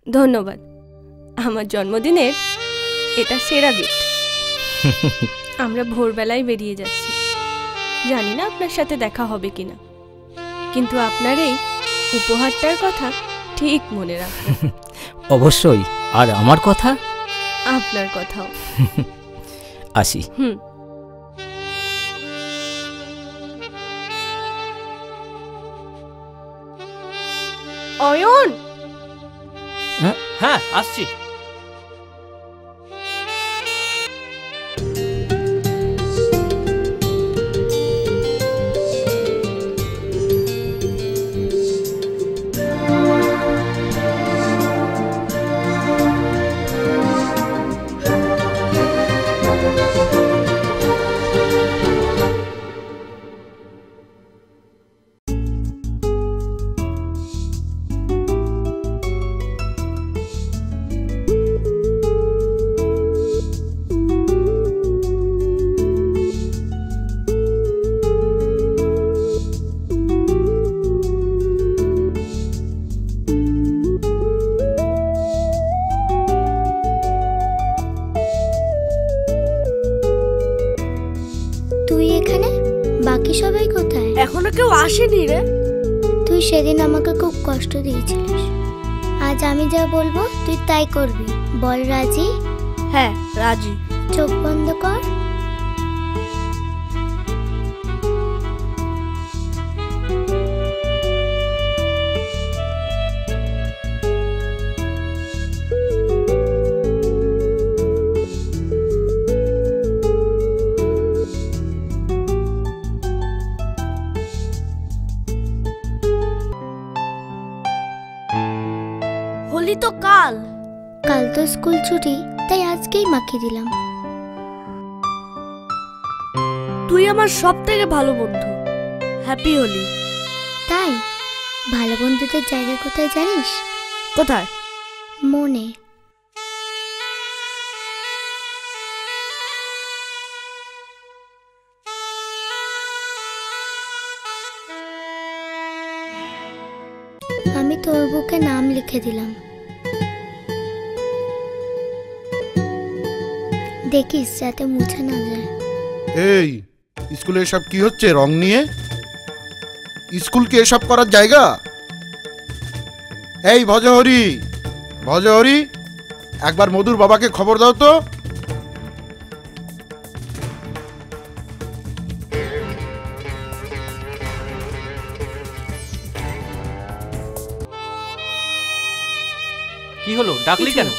ধন্যবাদ। আমার জন্মদিনের এটা সেরা গিফট। আমরা ভোরবেলায় বেরিয়ে যাচ্ছি, জানি না আপনার সাথে দেখা হবে কিনা, কিন্তু আপনার এই উপহারটার কথা ঠিক মনে রাখবেন। অবশ্যই। আর আমার কথা? আপনার কথাও। আসি। অয়ন। হ্যাঁ, আসছি। এখনো কেউ আসেনি রে। তুই সেদিন আমাকে খুব কষ্ট দিয়েছিলিস, আজ আমি যা বলবো তুই তাই করবি। বল রাজি? হ্যাঁ রাজি। চোখ বন্ধ কর। হোলি তো কাল। কাল তো স্কুল ছুটি, তাই আজকেই মাখিয়ে দিলাম। তুই আমার সব থেকে ভালো বন্ধু। হ্যাপি হোলি। তাই? ভালো বন্ধুদের জায়গা কোথায় জানিস? কোথায়? মনে। আমি তোর বুকে নাম লিখে দিলাম, দেখিস যাতে মুছে না যায়। এই স্কুলে এসব কি হচ্ছে? রং নিয়ে স্কুল কি এসব করার জায়গা? এই ভজহরি, ভজহরি, একবার মধুর বাবাকে খবর দাও তো। কি হলো, ডাকলি কেন?